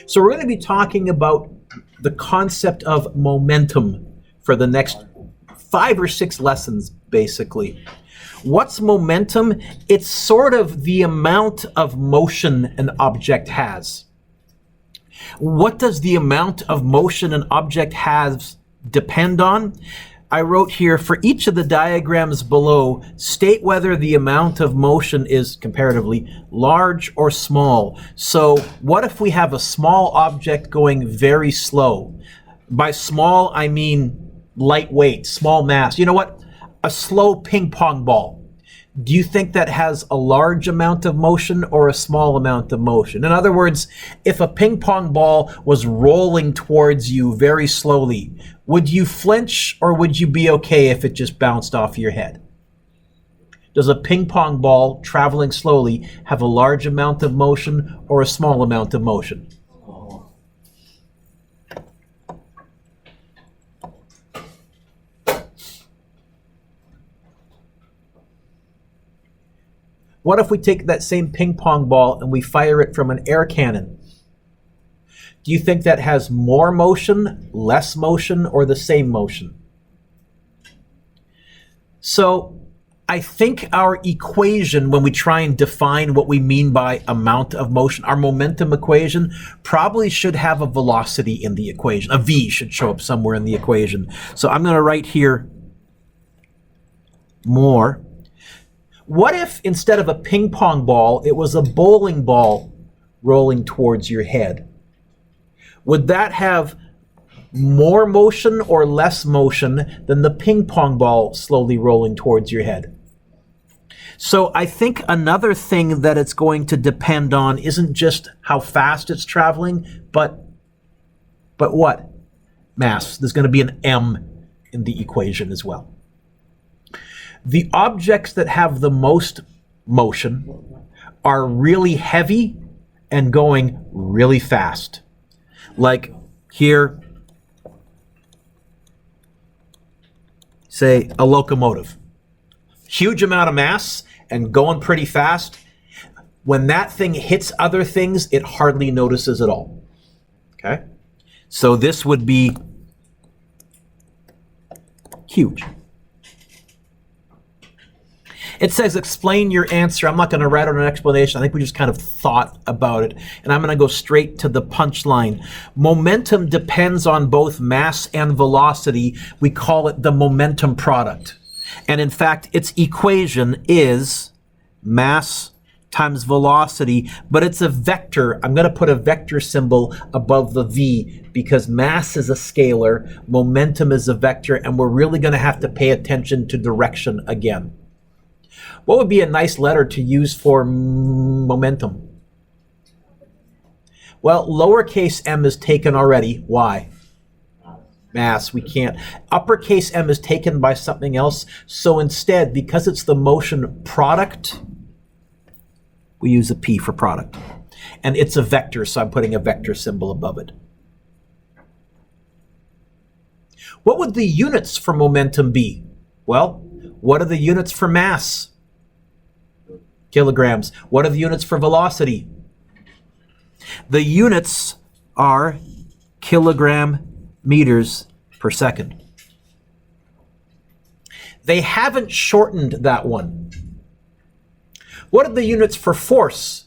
So we're going to be talking about the concept of momentum for the next 5 or 6 lessons, basically. What's momentum? It's sort of the amount of motion an object has. What does the amount of motion an object has depend on? I wrote here, for each of the diagrams below, state whether the amount of motion is comparatively large or small. So what if we have a small object going very slow? By small, I mean lightweight, small mass. You know what? A slow ping pong ball. Do you think that has a large amount of motion or a small amount of motion? In other words, if a ping pong ball was rolling towards you very slowly, would you flinch or would you be okay if it just bounced off your head? Does a ping pong ball traveling slowly have a large amount of motion or a small amount of motion? What if we take that same ping pong ball and we fire it from an air cannon? Do you think that has more motion, less motion, or the same motion? So I think our equation, when we try and define what we mean by amount of motion, our momentum equation probably should have a velocity in the equation. A v should show up somewhere in the equation. So I'm going to write here more. What if instead of a ping pong ball, it was a bowling ball rolling towards your head? Would that have more motion or less motion than the ping pong ball slowly rolling towards your head? So I think another thing that it's going to depend on isn't just how fast it's traveling, but what? Mass. There's going to be an m in the equation as well. The objects that have the most motion are really heavy and going really fast. Like here, say a locomotive. Huge amount of mass and going pretty fast. When that thing hits other things, it hardly notices at all. Okay? So this would be huge. It says explain your answer. I'm not going to write out an explanation. I think we just kind of thought about it. And I'm going to go straight to the punchline. Momentum depends on both mass and velocity. We call it the momentum product. And in fact, its equation is mass times velocity, but it's a vector. I'm going to put a vector symbol above the V because mass is a scalar, momentum is a vector, and we're really going to have to pay attention to direction again. What would be a nice letter to use for momentum? Well, lowercase m is taken already. Why? Mass, we can't. Uppercase m is taken by something else. So instead, because it's the motion product, we use a P for product. And it's a vector, so I'm putting a vector symbol above it. What would the units for momentum be? Well, what are the units for mass? Kilograms. What are the units for velocity? The units are kilogram meters per second. They haven't shortened that one. What are the units for force?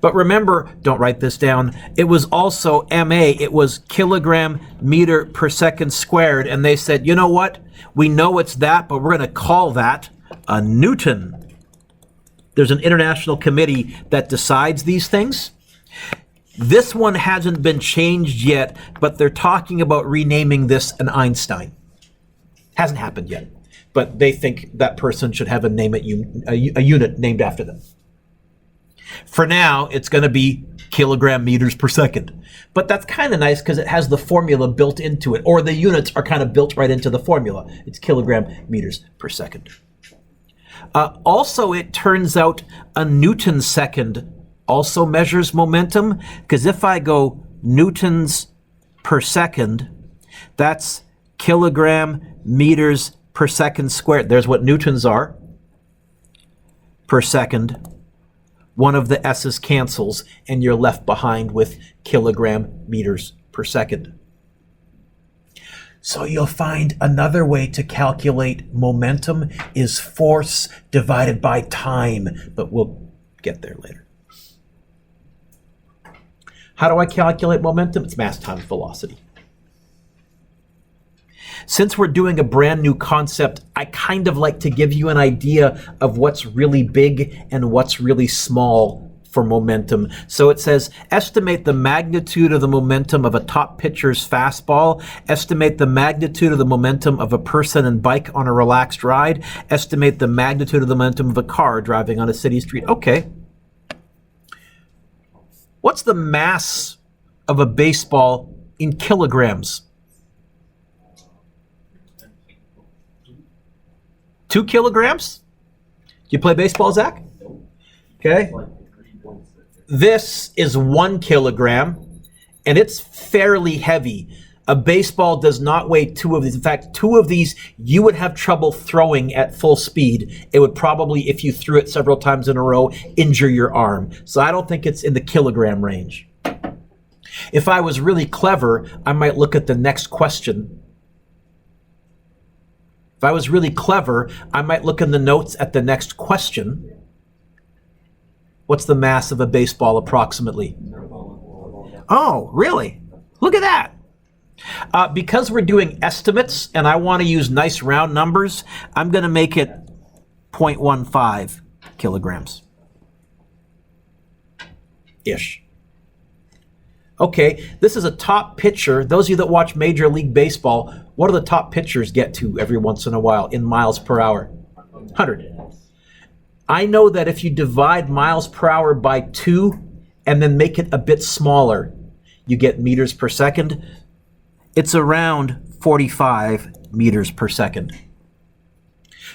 But remember, don't write this down, it was also MA, it was kilogram meter per second squared, and they said, you know what? We know it's that, but we're going to call that a Newton. There's an international committee that decides these things. This one hasn't been changed yet, but they're talking about renaming this an Einstein. Hasn't happened yet, but they think that person should have a unit named after them. For now, it's going to be kilogram meters per second. But that's kind of nice because it has the formula built into it, or the units are kind of built right into the formula. It's kilogram meters per second. Also, it turns out a Newton second also measures momentum, because if I go newtons per second, that's kilogram meters per second squared. There's what newtons are per second. One of the S's cancels, and you're left behind with kilogram meters per second. So you'll find another way to calculate momentum is force divided by time, but we'll get there later. How do I calculate momentum? It's mass times velocity. Since we're doing a brand new concept, I kind of like to give you an idea of what's really big and what's really small for momentum. So it says, estimate the magnitude of the momentum of a top pitcher's fastball, estimate the magnitude of the momentum of a person and bike on a relaxed ride, estimate the magnitude of the momentum of a car driving on a city street. Okay. What's the mass of a baseball in kilograms? 2 kilograms? Do you play baseball, Zach? Okay. This is 1 kilogram, and it's fairly heavy. A baseball does not weigh 2 of these. In fact, 2 of these you would have trouble throwing at full speed. It would probably, if you threw it several times in a row, injure your arm. So I don't think it's in the kilogram range. If I was really clever, I might look at the next question. If I was really clever, I might look in the notes at the next question. What's the mass of a baseball approximately? Oh, really? Look at that. Because we're doing estimates and I want to use nice round numbers, I'm going to make it 0.15 kilograms. Ish. Okay, this is a top pitcher. Those of you that watch Major League Baseball, what do the top pitchers get to every once in a while in miles per hour? 100. I know that if you divide miles per hour by 2 and then make it a bit smaller, you get meters per second. It's around 45 meters per second.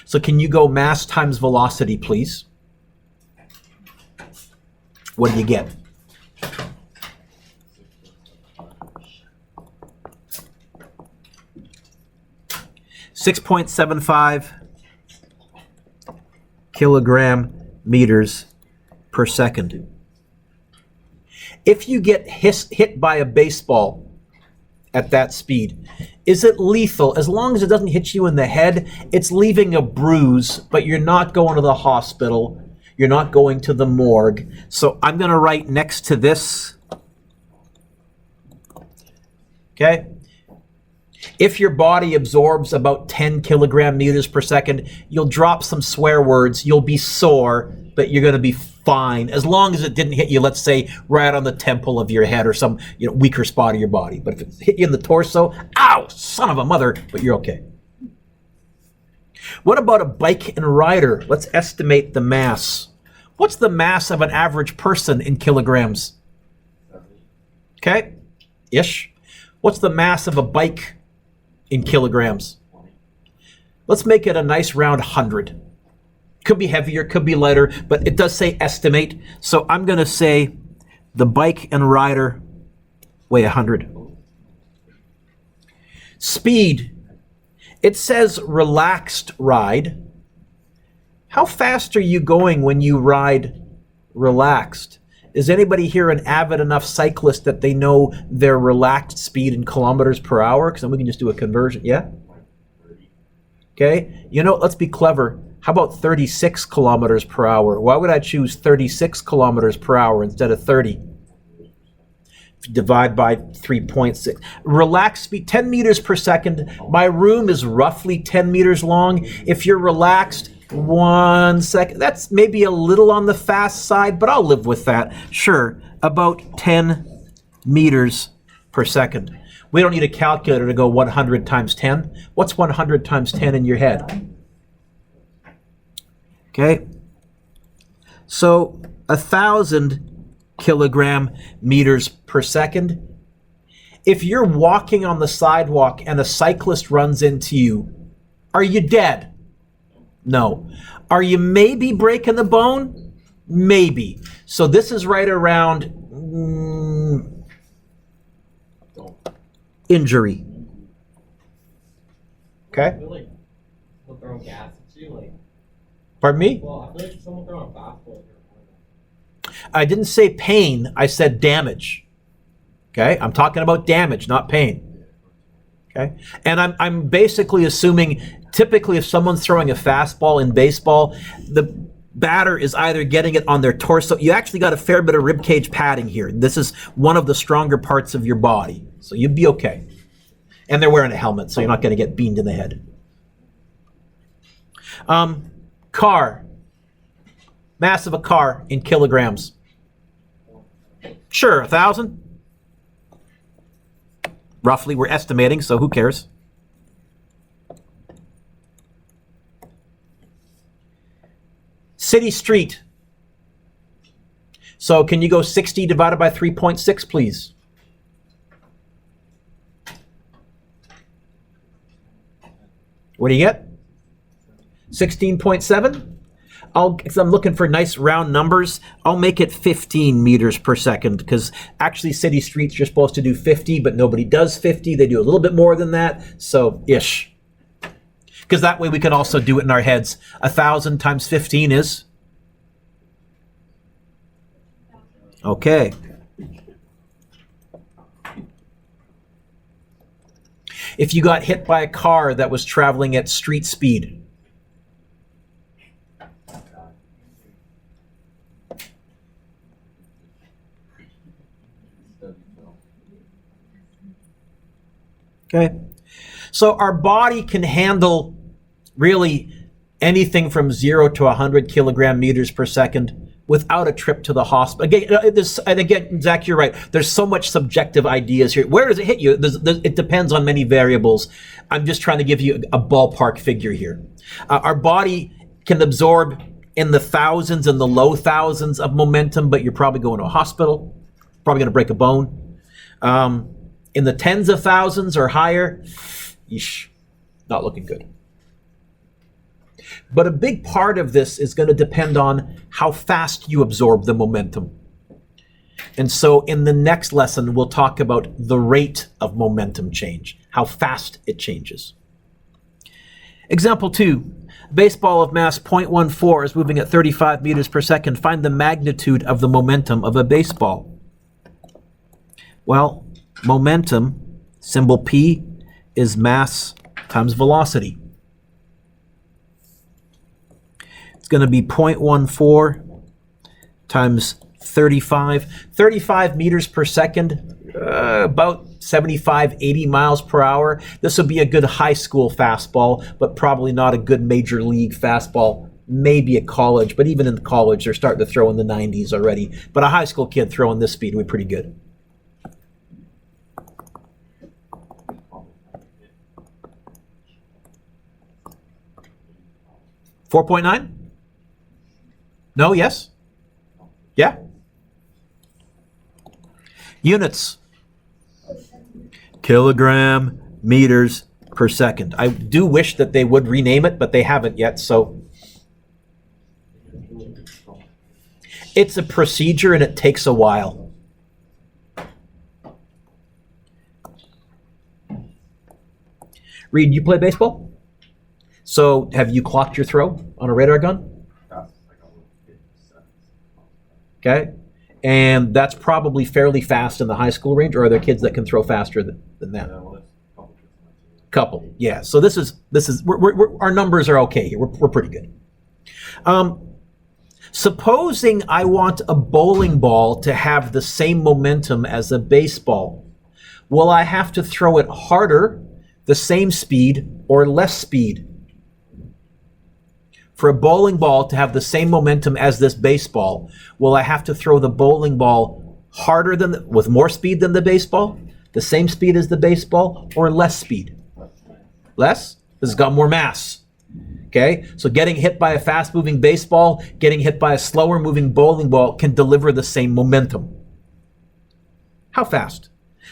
So can you go mass times velocity, please? What do you get? .75 kilogram meters per second. If you get hit by a baseball at that speed, is it lethal? As long as it doesn't hit you in the head, it's leaving a bruise, but you're not going to the hospital. You're not going to the morgue. So I'm going to write next to this, okay? If your body absorbs about 10 kilogram meters per second, you'll drop some swear words, you'll be sore, but you're going to be fine, as long as it didn't hit you, let's say, right on the temple of your head or some weaker spot of your body. But if it hit you in the torso, ow, son of a mother, but you're okay. What about a bike and rider? Let's estimate the mass. What's the mass of an average person in kilograms? Okay, ish. What's the mass of a bike in kilograms? Let's make it a nice round 100. Could be heavier, could be lighter, but it does say estimate. So I'm going to say the bike and rider weigh 100. Speed. It says relaxed ride. How fast are you going when you ride relaxed? Is anybody here an avid enough cyclist that they know their relaxed speed in kilometers per hour? Because then we can just do a conversion. Yeah? Okay. Let's be clever. How about 36 kilometers per hour? Why would I choose 36 kilometers per hour instead of 30? Divide by 3.6. Relaxed speed, 10 meters per second. My room is roughly 10 meters long. If you're relaxed, 1 second. That's maybe a little on the fast side, but I'll live with that. Sure, about 10 meters per second. We don't need a calculator to go 100 times 10. What's 100 times 10 in your head? Okay, so 1,000 kilogram meters per second. If you're walking on the sidewalk and a cyclist runs into you, are you dead? No. Are you maybe breaking the bone? Maybe. So this is right around injury. Okay? Pardon me? Well, I feel like someone throwing a fastball. I didn't say pain, I said damage. Okay, I'm talking about damage, not pain. Okay, and I'm basically assuming typically if someone's throwing a fastball in baseball, the batter is either getting it on their torso. You actually got a fair bit of ribcage padding here. This is one of the stronger parts of your body, so you'd be okay. And they're wearing a helmet, so you're not going to get beamed in the head. Car. Mass of a car in kilograms. Sure, 1,000. Roughly, we're estimating, so who cares? City street. So can you go 60 divided by 3.6, please? What do you get? 16.7? Because I'm looking for nice round numbers, I'll make it 15 meters per second, because actually city streets you're supposed to do 50, but nobody does 50. They do a little bit more than that, so ish. Because that way we can also do it in our heads. 1,000 times 15 is? Okay. If you got hit by a car that was traveling at street speed, okay, so our body can handle really anything from 0 to 100 kilogram meters per second without a trip to the hospital. Again, Zach, you're right. There's so much subjective ideas here. Where does it hit you? It depends on many variables. I'm just trying to give you a ballpark figure here. Our body can absorb in the thousands and the low thousands of momentum, but you're probably going to a hospital, probably going to break a bone. In the tens of thousands or higher, yeesh, not looking good. But a big part of this is going to depend on how fast you absorb the momentum. And so in the next lesson, we'll talk about the rate of momentum change, how fast it changes. Example 2, baseball of mass 0.14 is moving at 35 meters per second. Find the magnitude of the momentum of a baseball. Well, momentum, symbol P, is mass times velocity. It's going to be 0.14 times 35. 35 meters per second, about 75, 80 miles per hour. This would be a good high school fastball, but probably not a good major league fastball. Maybe at college, but even in college, they're starting to throw in the 90s already. But a high school kid throwing this speed would be pretty good. $4.9? No, yes? Yeah? Units. Kilogram, meters per second. I do wish that they would rename it, but they haven't yet, so. It's a procedure and it takes a while. Reed, you play baseball? So have you clocked your throw on a radar gun? Okay. And that's probably fairly fast in the high school range, or are there kids that can throw faster than that? Couple. Yeah. So this is our numbers are okay here. We're pretty good. Supposing I want a bowling ball to have the same momentum as a baseball, will I have to throw it harder, the same speed, or less speed? For a bowling ball to have the same momentum as this baseball, will I have to throw the bowling ball harder with more speed than the baseball, the same speed as the baseball, or less speed? Less? This has got more mass. Okay, so getting hit by a fast-moving baseball, getting hit by a slower-moving bowling ball can deliver the same momentum. How fast?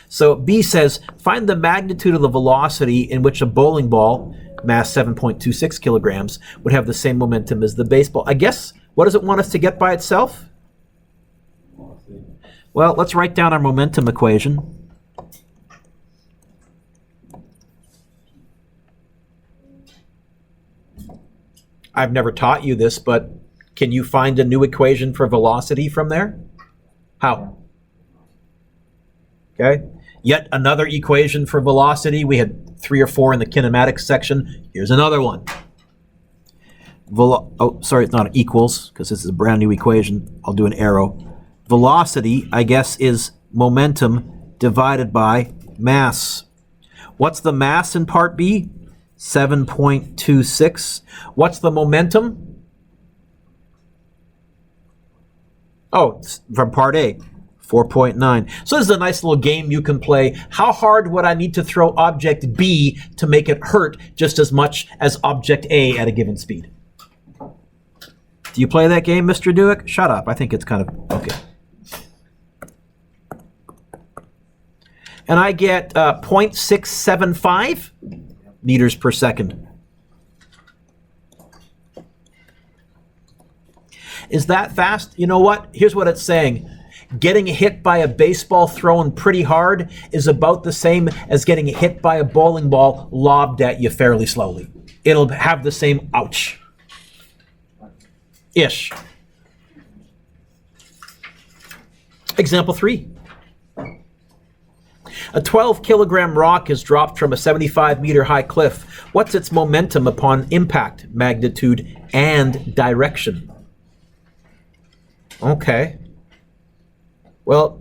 So B says, find the magnitude of the velocity in which a bowling ball, mass 7.26 kilograms, would have the same momentum as the baseball. I guess, what does it want us to get by itself? Well, let's write down our momentum equation. I've never taught you this, but Can you find a new equation for velocity from there? How? Okay. Yet another equation for velocity. We had 3 or 4 in the kinematics section. Here's another one. Sorry, it's not equals, because this is a brand new equation. I'll do an arrow. Velocity, I guess, is momentum divided by mass. What's the mass in part B? 7.26. What's the momentum? Oh, it's from part A, 4.9. So this is a nice little game you can play. How hard would I need to throw object B to make it hurt just as much as object A at a given speed? Do you play that game, Mr. Dewick? Shut up. I think it's kind of okay. And I get 0.675 meters per second. Is that fast? You know what? Here's what it's saying. Getting hit by a baseball thrown pretty hard is about the same as getting hit by a bowling ball lobbed at you fairly slowly. It'll have the same ouch. Ish. Example 3. A 12-kilogram rock is dropped from a 75-meter high cliff. What's its momentum upon impact, magnitude, and direction? Okay. Well,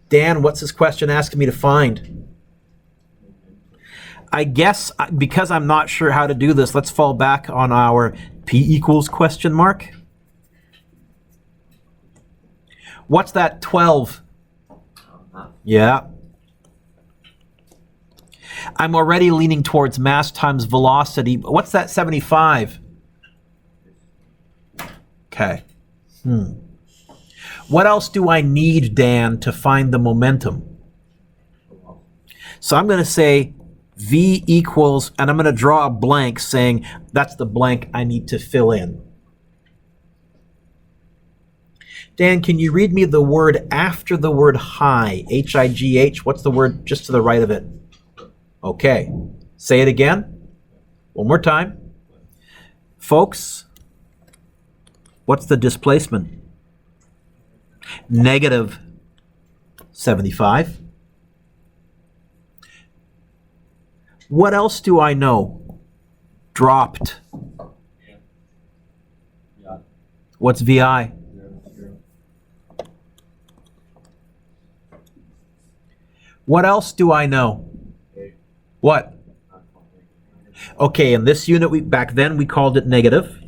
Dan, what's this question asking me to find? I guess because I'm not sure how to do this, let's fall back on our P equals question mark. What's that 12? Yeah. I'm already leaning towards mass times velocity. What's that 75? Okay. What else do I need, Dan, to find the momentum? So I'm going to say V equals, and I'm going to draw a blank saying that's the blank I need to fill in. Dan, can you read me the word after the word high? H-I-G-H. What's the word just to the right of it? Okay. Say it again. One more time. Folks, what's the displacement? Negative 75. What else do I know? Dropped. What's VI? What else do I know? What? Okay, in this unit, back then we called it negative.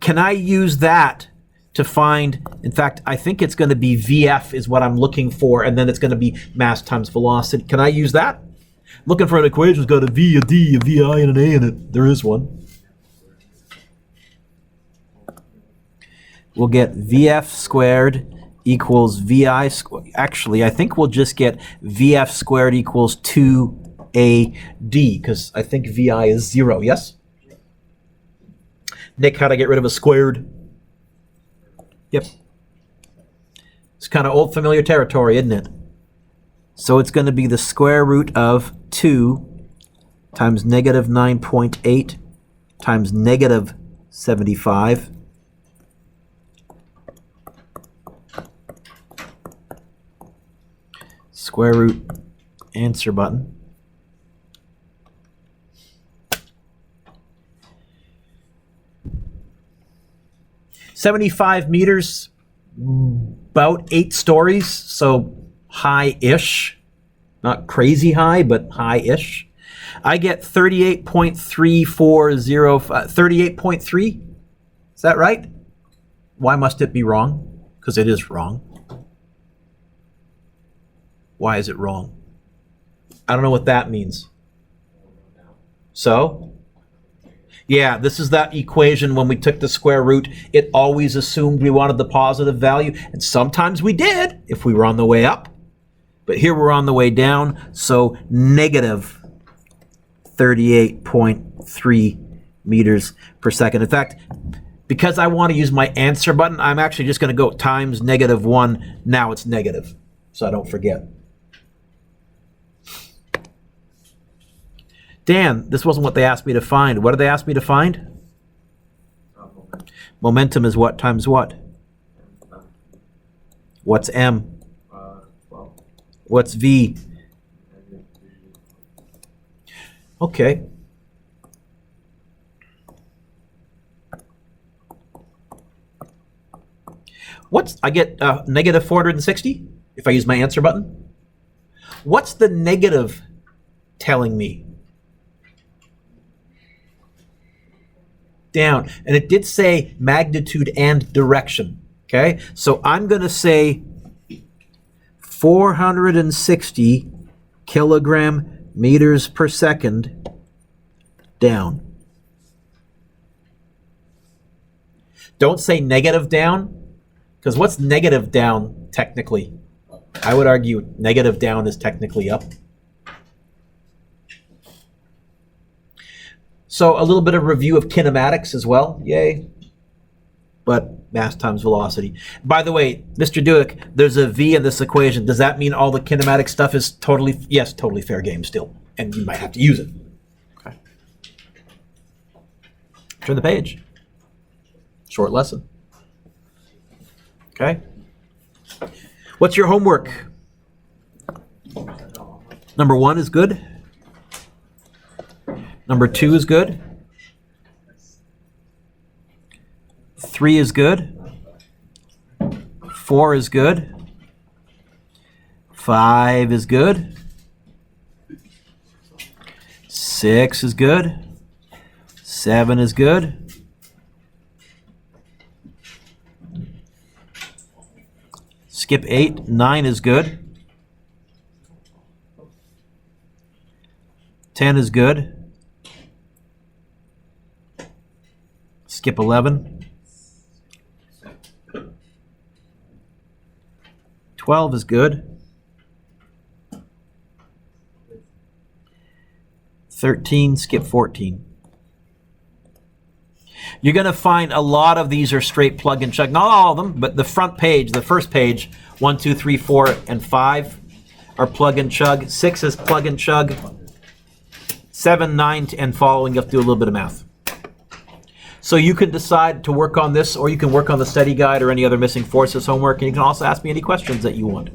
Can I use that to find, in fact, I think it's going to be VF is what I'm looking for, and then it's going to be mass times velocity. Can I use that? Looking for an equation that's got a V, a D, a VI, and an A in it. There is one. We'll get VF squared equals VI squared. Actually, I think we'll just get VF squared equals 2AD, because I think VI is 0, yes? Nick, how to get rid of a squared? Yep. It's kind of old familiar territory, isn't it? So it's going to be the square root of 2 times negative 9.8 times negative 75. Square root answer button. $75 meters, about 8 stories, so high-ish. Not crazy high, but high-ish. I get 38.340, 38.3? Is that right? Why must it be wrong? Because it is wrong. Why is it wrong? I don't know what that means. So? Yeah, this is that equation when we took the square root. It always assumed we wanted the positive value, and sometimes we did if we were on the way up. But here we're on the way down, so negative 38.3 meters per second. In fact, because I want to use my answer button, I'm actually just going to go times negative 1. Now it's negative, so I don't forget. Dan, this wasn't what they asked me to find. What did they ask me to find? Momentum is what times what? What's M? 12. What's V? Okay. I get negative 460 if I use my answer button. What's the negative telling me? Down. And it did say magnitude and direction. Okay, so I'm going to say 460 kilogram meters per second down. Don't say negative down, because what's negative down technically? I would argue negative down is technically up. So a little bit of review of kinematics as well. Yay. But mass times velocity. By the way, Mr. Duick, there's a V in this equation. Does that mean all the kinematic stuff is totally, yes, totally fair game still. And you might have to use it. Okay. Turn the page. Short lesson. Okay. What's your homework? Number 1 is good. Number 2 is good. 3 is good. 4 is good. 5 is good. 6 is good. 7 is good. 8. 9 is good. 10 is good. 11. 12 is good. 13, 14. You're going to find a lot of these are straight plug and chug. Not all of them, but the front page, the first page, 1, 2, 3, 4, and 5 are plug and chug. 6 is plug and chug. 7, 9, and following, you have to do a little bit of math. So you can decide to work on this, or you can work on the study guide or any other missing forces homework, and you can also ask me any questions that you want.